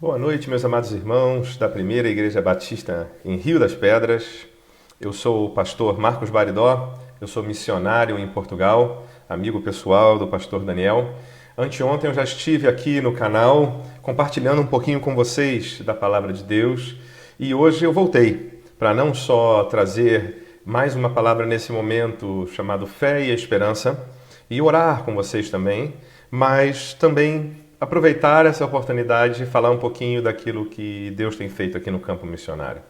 Boa noite, meus amados irmãos da Primeira Igreja Batista em Rio das Pedras. Eu sou o pastor Marcos Baridó, eu sou missionário em Portugal, amigo pessoal do pastor Daniel. Anteontem eu já estive aqui no canal compartilhando um pouquinho com vocês da Palavra de Deus e hoje eu voltei para não só trazer mais uma palavra nesse momento chamado Fé e Esperança e orar com vocês também, mas também aproveitar essa oportunidade e falar um pouquinho daquilo que Deus tem feito aqui no campo missionário.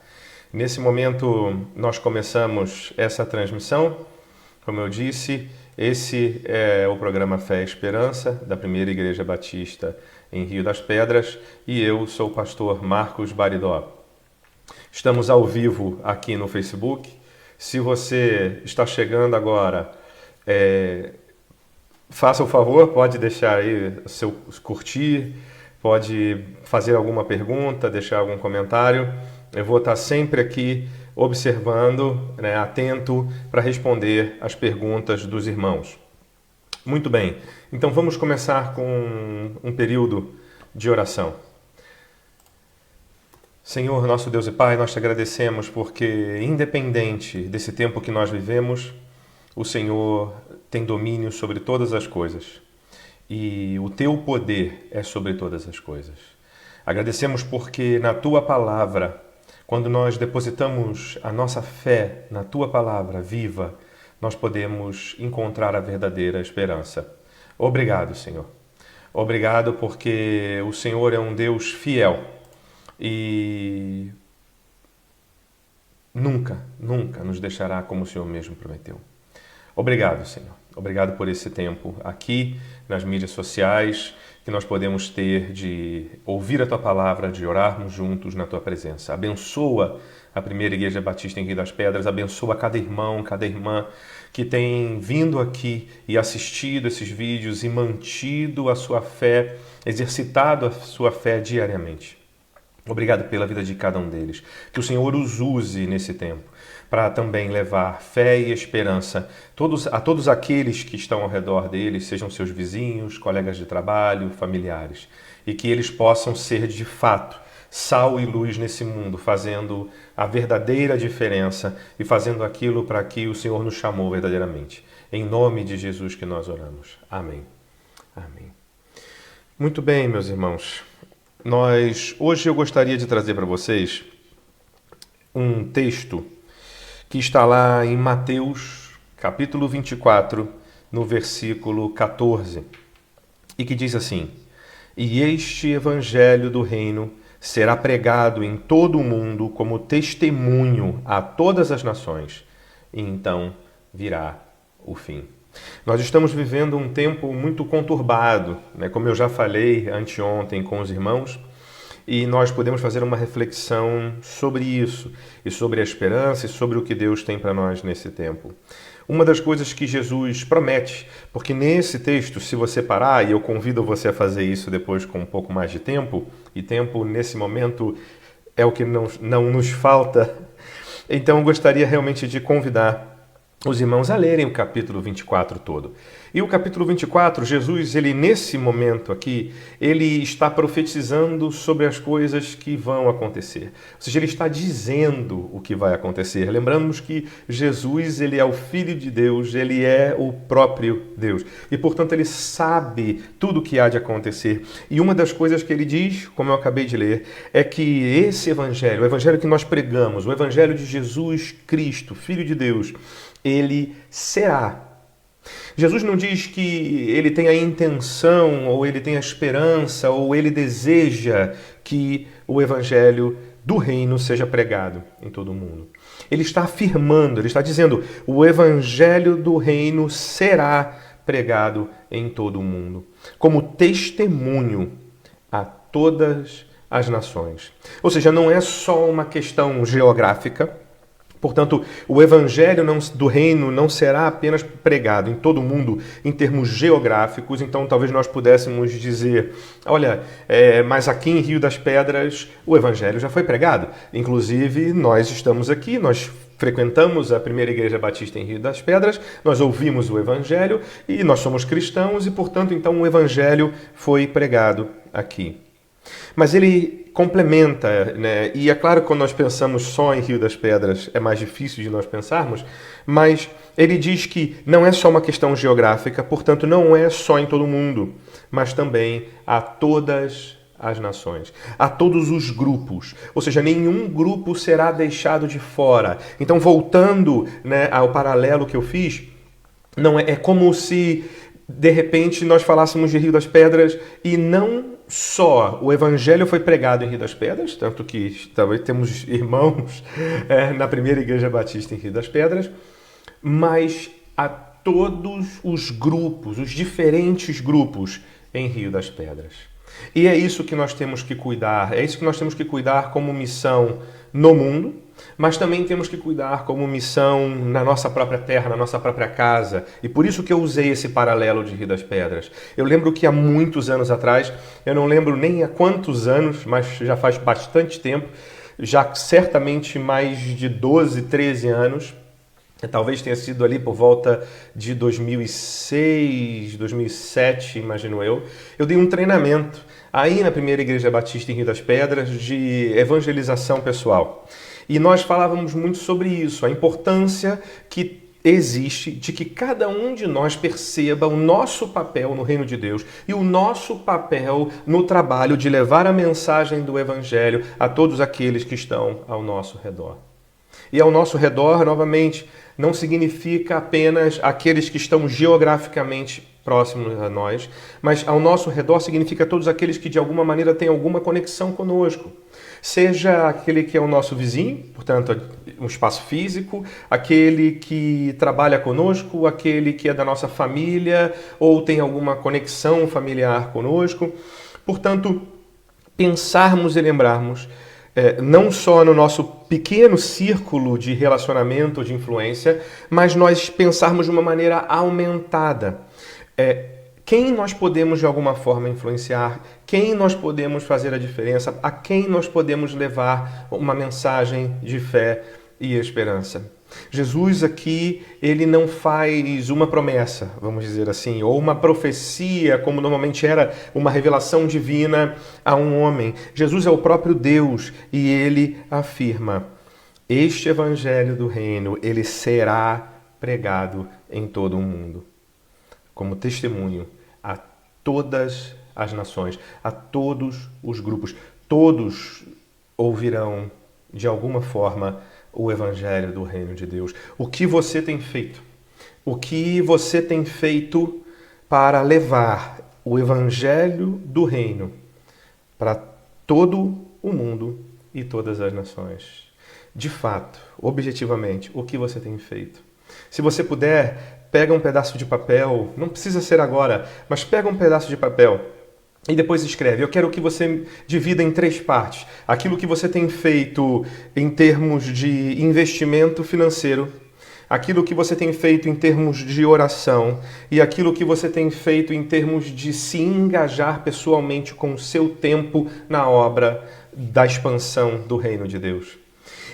Nesse momento, nós começamos essa transmissão. Como eu disse, esse é o programa Fé e Esperança, da Primeira Igreja Batista em Rio das Pedras, e eu sou o pastor Marcos Baridó. Estamos ao vivo aqui no Facebook. Se você está chegando agora, faça o favor, pode deixar aí seu curtir, pode fazer alguma pergunta, deixar algum comentário. Eu vou estar sempre aqui observando, atento para responder as perguntas dos irmãos. Muito bem, então vamos começar com um período de oração. Senhor, nosso Deus e Pai, nós te agradecemos porque, independente desse tempo que nós vivemos, o Senhor tem domínio sobre todas as coisas e o teu poder é sobre todas as coisas. Agradecemos porque na tua palavra, quando nós depositamos a nossa fé na tua palavra viva, nós podemos encontrar a verdadeira esperança. Obrigado, Senhor. Obrigado porque o Senhor é um Deus fiel e nunca nos deixará como o Senhor mesmo prometeu. Obrigado, Senhor. Obrigado por esse tempo aqui nas mídias sociais que nós podemos ter de ouvir a Tua palavra, de orarmos juntos na Tua presença. Abençoa a Primeira Igreja Batista em Rio das Pedras, abençoa cada irmão, cada irmã que tem vindo aqui e assistido esses vídeos e mantido a sua fé, exercitado a sua fé diariamente. Obrigado pela vida de cada um deles. Que o Senhor os use nesse tempo para também levar fé e esperança a todos aqueles que estão ao redor deles, sejam seus vizinhos, colegas de trabalho, familiares, e que eles possam ser de fato sal e luz nesse mundo, fazendo a verdadeira diferença e fazendo aquilo para que o Senhor nos chamou verdadeiramente. Em nome de Jesus que nós oramos. Amém. Amém. Muito bem, meus irmãos. Hoje eu gostaria de trazer para vocês um texto que está lá em Mateus, capítulo 24, no versículo 14, e que diz assim: E este evangelho do reino será pregado em todo o mundo como testemunho a todas as nações, e então virá o fim. Nós estamos vivendo um tempo muito conturbado, como eu já falei anteontem com os irmãos, e nós podemos fazer uma reflexão sobre isso, e sobre a esperança, e sobre o que Deus tem para nós nesse tempo. Uma das coisas que Jesus promete, porque nesse texto, se você parar, e eu convido você a fazer isso depois com um pouco mais de tempo, e tempo nesse momento é o que não nos falta, então eu gostaria realmente de convidar os irmãos a lerem o capítulo 24 todo. E o capítulo 24, Jesus, nesse momento aqui, ele está profetizando sobre as coisas que vão acontecer. Ou seja, ele está dizendo o que vai acontecer. Lembramos que Jesus, ele é o Filho de Deus, ele é o próprio Deus. E, portanto, ele sabe tudo o que há de acontecer. E uma das coisas que ele diz, como eu acabei de ler, é que esse evangelho, o evangelho que nós pregamos, o evangelho de Jesus Cristo, Filho de Deus, ele será. Jesus não diz que ele tem a intenção, ou ele tem a esperança, ou ele deseja que o evangelho do reino seja pregado em todo o mundo. Ele está afirmando, ele está dizendo, o evangelho do reino será pregado em todo o mundo, como testemunho a todas as nações. Ou seja, não é só uma questão geográfica. Portanto, o evangelho do reino não será apenas pregado em todo o mundo em termos geográficos, então talvez nós pudéssemos dizer, olha, mas aqui em Rio das Pedras o evangelho já foi pregado. Inclusive, nós estamos aqui, nós frequentamos a Primeira Igreja Batista em Rio das Pedras, nós ouvimos o evangelho e nós somos cristãos e, portanto, então o evangelho foi pregado aqui. Mas ele complementa, né? E é claro que quando nós pensamos só em Rio das Pedras é mais difícil de nós pensarmos, mas ele diz que não é só uma questão geográfica, portanto não é só em todo mundo, mas também a todas as nações, a todos os grupos, ou seja, nenhum grupo será deixado de fora. Então, voltando, né, ao paralelo que eu fiz, não é como se de repente nós falássemos de Rio das Pedras e não só o evangelho foi pregado em Rio das Pedras, tanto que talvez temos irmãos na primeira igreja batista em Rio das Pedras, mas a todos os grupos, os diferentes grupos em Rio das Pedras. E é isso que nós temos que cuidar, é isso que nós temos que cuidar como missão no mundo, mas também temos que cuidar como missão na nossa própria terra, na nossa própria casa. E por isso que eu usei esse paralelo de Rio das Pedras. Eu lembro que há muitos anos atrás, eu não lembro nem há quantos anos, mas já faz bastante tempo, já certamente mais de 12, 13 anos, talvez tenha sido ali por volta de 2006, 2007, imagino eu dei um treinamento aí na primeira igreja batista em Rio das Pedras de evangelização pessoal. E nós falávamos muito sobre isso, a importância que existe de que cada um de nós perceba o nosso papel no reino de Deus e o nosso papel no trabalho de levar a mensagem do evangelho a todos aqueles que estão ao nosso redor. E ao nosso redor, novamente, não significa apenas aqueles que estão geograficamente próximos a nós, mas ao nosso redor significa todos aqueles que de alguma maneira têm alguma conexão conosco. Seja aquele que é o nosso vizinho, portanto, um espaço físico, aquele que trabalha conosco, aquele que é da nossa família ou tem alguma conexão familiar conosco. Portanto, pensarmos e lembrarmos não só no nosso pequeno círculo de relacionamento, de influência, mas nós pensarmos de uma maneira aumentada. Quem nós podemos de alguma forma influenciar, quem nós podemos fazer a diferença, a quem nós podemos levar uma mensagem de fé e esperança. Jesus aqui, ele não faz uma promessa, vamos dizer assim, ou uma profecia, como normalmente era uma revelação divina a um homem. Jesus é o próprio Deus e ele afirma: este evangelho do reino, ele será pregado em todo o mundo, como testemunho a todas as nações, a todos os grupos. Todos ouvirão, de alguma forma, o evangelho do reino de Deus. O que você tem feito? O que você tem feito para levar o evangelho do reino para todo o mundo e todas as nações? De fato, objetivamente, o que você tem feito? Se você puder, pega um pedaço de papel, não precisa ser agora, mas pega um pedaço de papel e depois escreve. Eu quero que você divida em 3 partes. Aquilo que você tem feito em termos de investimento financeiro, aquilo que você tem feito em termos de oração e aquilo que você tem feito em termos de se engajar pessoalmente com o seu tempo na obra da expansão do reino de Deus.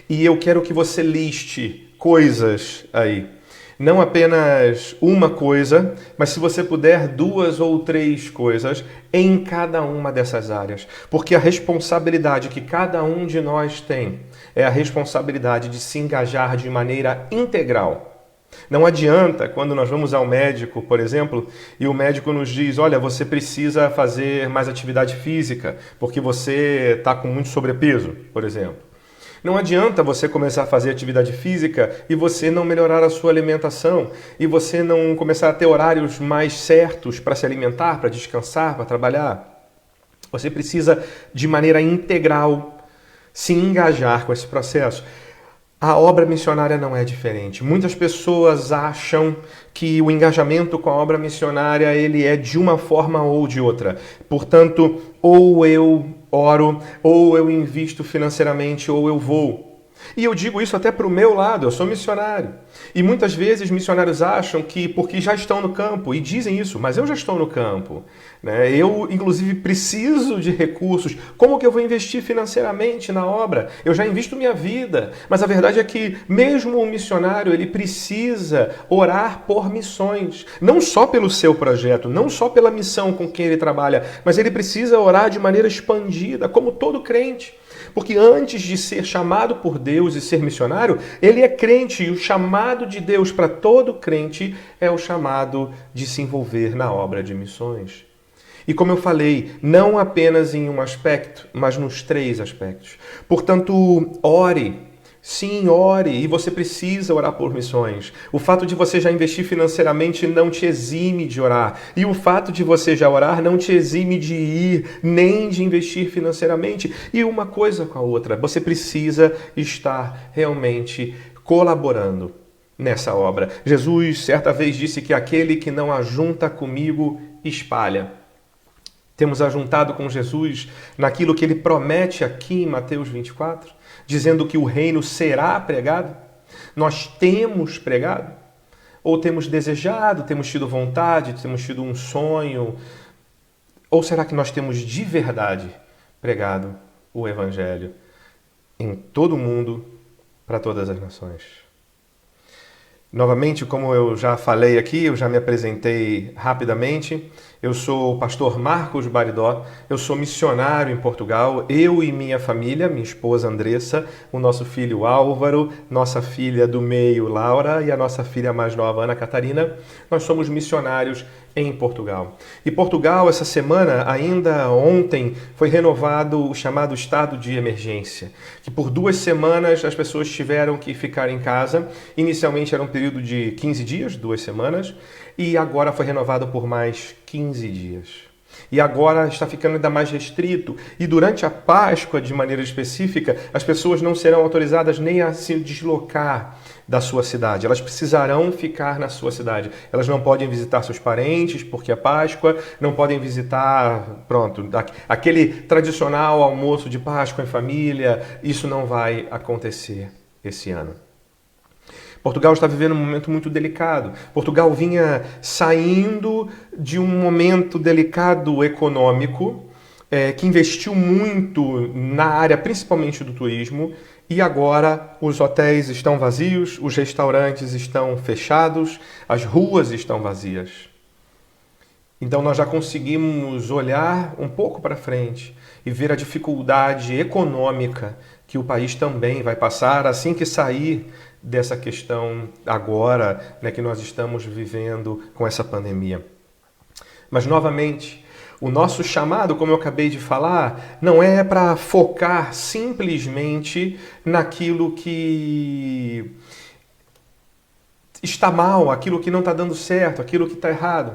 E eu quero que você liste coisas aí. Não apenas uma coisa, mas se você puder, 2 ou 3 coisas em cada uma dessas áreas. Porque a responsabilidade que cada um de nós tem é a responsabilidade de se engajar de maneira integral. Não adianta quando nós vamos ao médico, por exemplo, e o médico nos diz: olha, você precisa fazer mais atividade física porque você está com muito sobrepeso, por exemplo. Não adianta você começar a fazer atividade física e você não melhorar a sua alimentação e você não começar a ter horários mais certos para se alimentar, para descansar, para trabalhar. Você precisa, de maneira integral, se engajar com esse processo. A obra missionária não é diferente. Muitas pessoas acham que o engajamento com a obra missionária ele é de uma forma ou de outra. Portanto, ou eu oro, ou eu invisto financeiramente, ou eu vou. E eu digo isso até para o meu lado, eu sou missionário. E muitas vezes missionários acham que porque já estão no campo, e dizem isso, mas eu já estou no campo, né? Eu, inclusive, preciso de recursos. Como que eu vou investir financeiramente na obra? Eu já invisto minha vida. Mas a verdade é que mesmo o missionário, ele precisa orar por missões. Não só pelo seu projeto, não só pela missão com quem ele trabalha, mas ele precisa orar de maneira expandida, como todo crente. Porque antes de ser chamado por Deus e ser missionário, ele é crente. E o chamado de Deus para todo crente é o chamado de se envolver na obra de missões. E como eu falei, não apenas em um aspecto, mas nos 3 aspectos. Portanto, ore. Sim, ore, e você precisa orar por missões. O fato de você já investir financeiramente não te exime de orar. E o fato de você já orar não te exime de ir, nem de investir financeiramente. E uma coisa com a outra, você precisa estar realmente colaborando nessa obra. Jesus certa vez disse que aquele que não ajunta comigo, espalha. Temos ajuntado com Jesus naquilo que ele promete aqui em Mateus 24, dizendo que o reino será pregado. Nós temos pregado? Ou temos desejado, temos tido vontade, temos tido um sonho? Ou será que nós temos de verdade pregado o Evangelho em todo o mundo, para todas as nações? Novamente, como eu já falei aqui, eu já me apresentei rapidamente. Eu sou o pastor Marcos Baridó, eu sou missionário em Portugal, eu e minha família, minha esposa Andressa, o nosso filho Álvaro, nossa filha do meio Laura e a nossa filha mais nova Ana Catarina, nós somos missionários em Portugal. E Portugal, essa semana, ainda ontem, foi renovado o chamado estado de emergência, que por 2 semanas as pessoas tiveram que ficar em casa. Inicialmente era um período de 15 dias, 2 semanas, e agora foi renovado por mais 15 dias. E agora está ficando ainda mais restrito. E durante a Páscoa, de maneira específica, as pessoas não serão autorizadas nem a se deslocar da sua cidade. Elas precisarão ficar na sua cidade. Elas não podem visitar seus parentes, porque é Páscoa, não podem visitar, aquele tradicional almoço de Páscoa em família. Isso não vai acontecer esse ano. Portugal está vivendo um momento muito delicado. Portugal vinha saindo de um momento delicado econômico, que investiu muito na área principalmente do turismo, e agora os hotéis estão vazios, os restaurantes estão fechados, as ruas estão vazias. Então nós já conseguimos olhar um pouco para frente e ver a dificuldade econômica que o país também vai passar assim que sair dessa questão agora, né, que nós estamos vivendo com essa pandemia. Mas, novamente, o nosso chamado, como eu acabei de falar, não é para focar simplesmente naquilo que está mal, aquilo que não está dando certo, aquilo que está errado.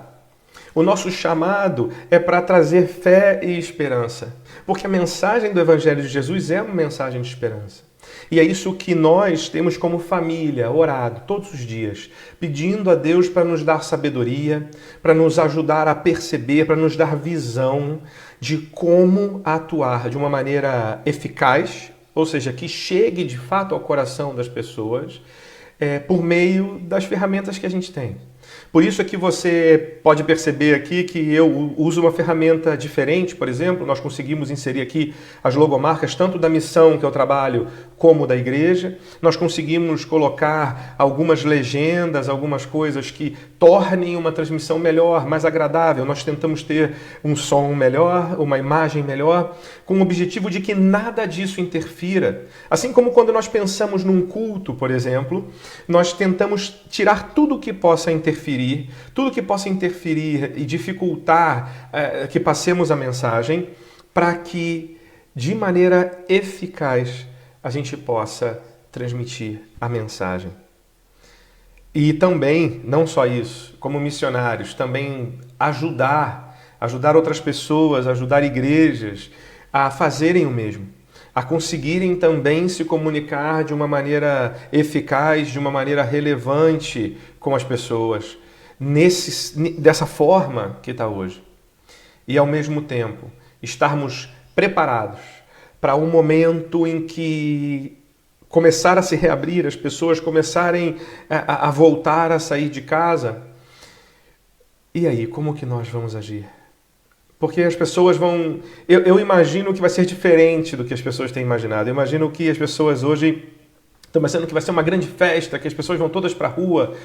O nosso chamado é para trazer fé e esperança, porque a mensagem do Evangelho de Jesus é uma mensagem de esperança. E é isso que nós temos como família orado todos os dias, pedindo a Deus para nos dar sabedoria, para nos ajudar a perceber, para nos dar visão de como atuar de uma maneira eficaz, ou seja, que chegue de fato ao coração das pessoas, por meio das ferramentas que a gente tem. Por isso é que você pode perceber aqui que eu uso uma ferramenta diferente, por exemplo, nós conseguimos inserir aqui as logomarcas tanto da missão que eu trabalho como da igreja. Nós conseguimos colocar algumas legendas, algumas coisas que tornem uma transmissão melhor, mais agradável. Nós tentamos ter um som melhor, uma imagem melhor, com o objetivo de que nada disso interfira. Assim como quando nós pensamos num culto, por exemplo, nós tentamos tirar tudo que possa interferir e dificultar que passemos a mensagem, para que, de maneira eficaz, a gente possa transmitir a mensagem. E também, não só isso, como missionários, também ajudar outras pessoas, ajudar igrejas a fazerem o mesmo, a conseguirem também se comunicar de uma maneira eficaz, de uma maneira relevante com as pessoas, dessa forma que está hoje. E, ao mesmo tempo, estarmos preparados para um momento em que começar a se reabrir, as pessoas começarem a voltar a sair de casa. E aí, como que nós vamos agir? Porque as pessoas vão... Eu imagino que vai ser diferente do que as pessoas têm imaginado. Eu imagino que as pessoas hoje estão pensando que vai ser uma grande festa, que as pessoas vão todas para a rua.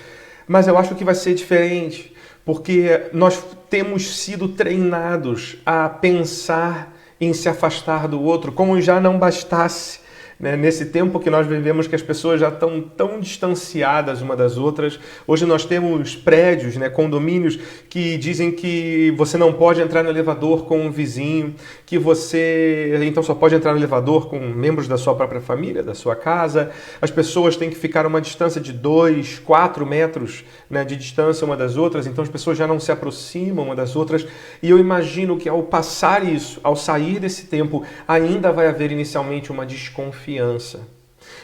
Mas eu acho que vai ser diferente, porque nós temos sido treinados a pensar em se afastar do outro, como já não bastasse. Nesse tempo que nós vivemos, que as pessoas já estão tão distanciadas uma das outras. Hoje nós temos prédios, condomínios, que dizem que você não pode entrar no elevador com um vizinho, que você então só pode entrar no elevador com membros da sua própria família, da sua casa. As pessoas têm que ficar a uma distância de 2, 4 metros de distância uma das outras, então as pessoas já não se aproximam uma das outras. E eu imagino que ao passar isso, ao sair desse tempo, ainda vai haver inicialmente uma desconfiança.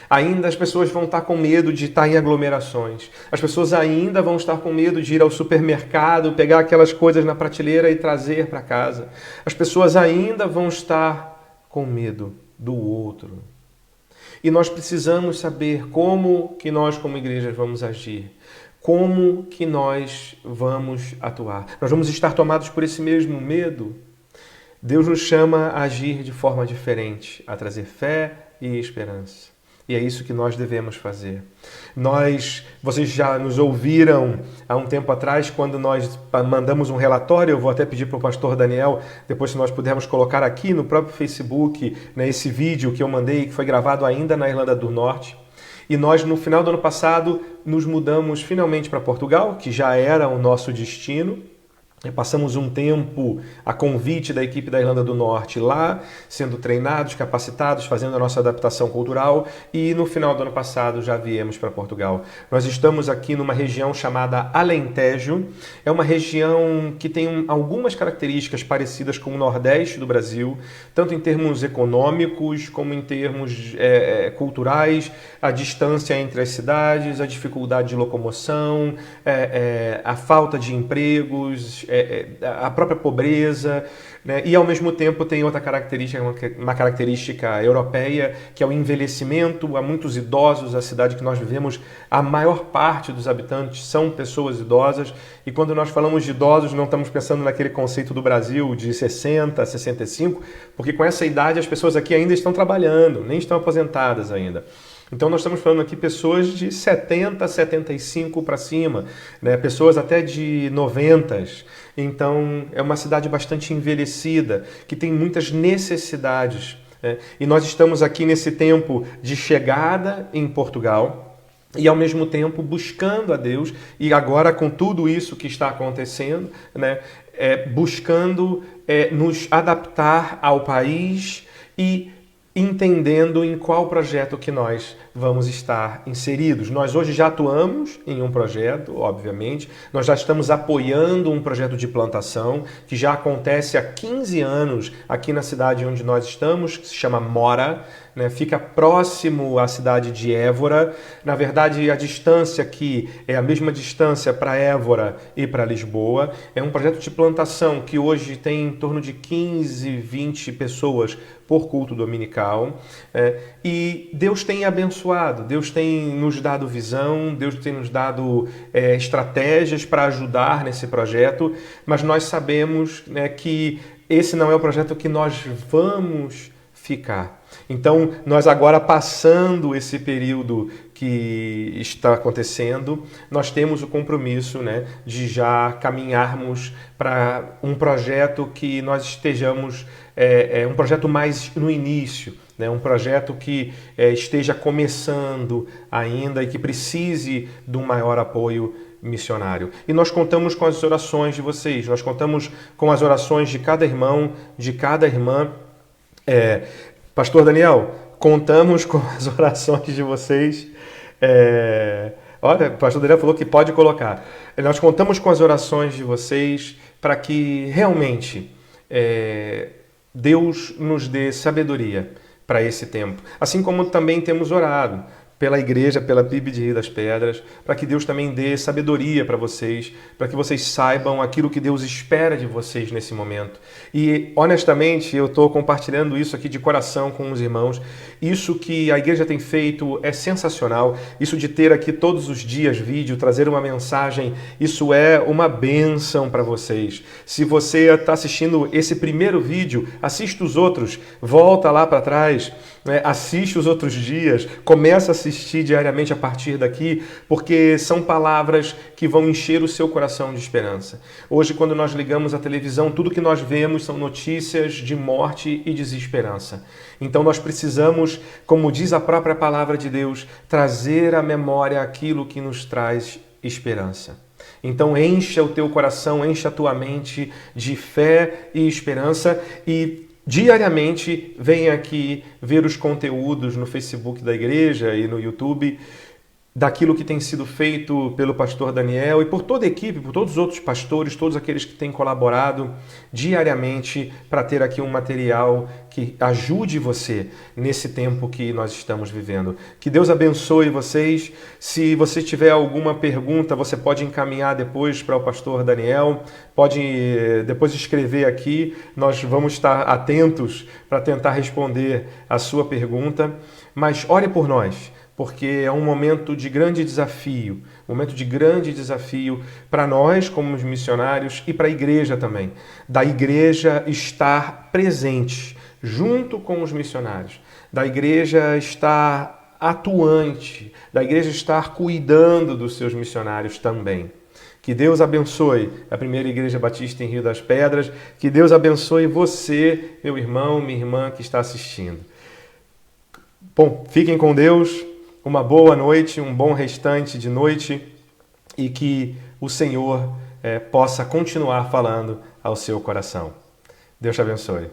Ainda as pessoas vão estar com medo de estar em aglomerações. As pessoas ainda vão estar com medo de ir ao supermercado, pegar aquelas coisas na prateleira e trazer para casa. As pessoas ainda vão estar com medo do outro. E nós precisamos saber como que nós, como igreja, vamos agir. Como que nós vamos atuar. Nós vamos estar tomados por esse mesmo medo? Deus nos chama a agir de forma diferente, a trazer fé e esperança. E é isso que nós devemos fazer. Vocês já nos ouviram há um tempo atrás, quando nós mandamos um relatório. Eu vou até pedir para o pastor Daniel, depois se nós pudermos colocar aqui no próprio Facebook, esse vídeo que eu mandei, que foi gravado ainda na Irlanda do Norte. E nós, no final do ano passado, nos mudamos finalmente para Portugal, que já era o nosso destino. Passamos um tempo a convite da equipe da Irlanda do Norte lá, sendo treinados, capacitados, fazendo a nossa adaptação cultural, e no final do ano passado já viemos para Portugal. Nós estamos aqui numa região chamada Alentejo. É uma região que tem algumas características parecidas com o Nordeste do Brasil, tanto em termos econômicos como em termos culturais, a distância entre as cidades, a dificuldade de locomoção, a falta de empregos, a própria pobreza, e ao mesmo tempo tem outra característica, uma característica europeia, que é o envelhecimento. Há muitos idosos. A cidade que nós vivemos, a maior parte dos habitantes são pessoas idosas, e quando nós falamos de idosos, não estamos pensando naquele conceito do Brasil de 60, 65, porque com essa idade as pessoas aqui ainda estão trabalhando, nem estão aposentadas ainda. Então nós estamos falando aqui pessoas de 70, 75 para cima, pessoas até de 90. Então é uma cidade bastante envelhecida, que tem muitas necessidades. E nós estamos aqui nesse tempo de chegada em Portugal e ao mesmo tempo buscando a Deus, e agora com tudo isso que está acontecendo, buscando nos adaptar ao país e entendendo em qual projeto que nós vamos estar inseridos. Nós hoje já atuamos em um projeto, obviamente. Nós já estamos apoiando um projeto de plantação que já acontece há 15 anos aqui na cidade onde nós estamos, que se chama Mora, fica próximo à cidade de Évora. Na verdade, a distância aqui é a mesma distância para Évora e para Lisboa. É um projeto de plantação que hoje tem em torno de 15, 20 pessoas por culto dominical. E Deus tem abençoado, Deus tem nos dado visão, Deus tem nos dado estratégias para ajudar nesse projeto, mas nós sabemos que esse não é o projeto que nós vamos ficar. Então, nós agora, passando esse período que está acontecendo, nós temos o compromisso de já caminharmos para um projeto que nós estejamos, um projeto mais no início, um projeto que esteja começando ainda e que precise de um maior apoio missionário. E nós contamos com as orações de vocês, nós contamos com as orações de cada irmão, de cada irmã. Pastor Daniel, contamos com as orações de vocês. Olha, o pastor Daniel falou que pode colocar. Nós contamos com as orações de vocês para que realmente Deus nos dê sabedoria para esse tempo. Assim como também temos orado pela igreja, pela PIB de Rio das Pedras, para que Deus também dê sabedoria para vocês, para que vocês saibam aquilo que Deus espera de vocês nesse momento. E, honestamente, eu estou compartilhando isso aqui de coração com os irmãos. Isso que a igreja tem feito é sensacional. Isso de ter aqui todos os dias vídeo, trazer uma mensagem, isso é uma bênção para vocês. Se você está assistindo esse primeiro vídeo, assista os outros, volta lá para trás, né? Assiste os outros dias, começa a assistir diariamente a partir daqui, porque são palavras que vão encher o seu coração de esperança. Hoje, quando nós ligamos a televisão, tudo que nós vemos são notícias de morte e desesperança. Então nós precisamos, como diz a própria palavra de Deus, trazer à memória aquilo que nos traz esperança. Então encha o teu coração, encha a tua mente de fé e esperança e diariamente venha aqui ver os conteúdos no Facebook da igreja e no YouTube daquilo que tem sido feito pelo pastor Daniel e por toda a equipe, por todos os outros pastores, todos aqueles que têm colaborado diariamente para ter aqui um material que ajude você nesse tempo que nós estamos vivendo. Que Deus abençoe vocês. Se você tiver alguma pergunta, você pode encaminhar depois para o pastor Daniel, pode depois escrever aqui, nós vamos estar atentos para tentar responder a sua pergunta, mas ore por nós, porque é um momento de grande desafio, para nós como missionários e para a igreja também, da igreja estar presente junto com os missionários, da igreja estar atuante, da igreja estar cuidando dos seus missionários também. Que Deus abençoe a Primeira Igreja Batista em Rio das Pedras, que Deus abençoe você, meu irmão, minha irmã que está assistindo. Bom, fiquem com Deus. Uma boa noite, um bom restante de noite e que o Senhor possa continuar falando ao seu coração. Deus te abençoe.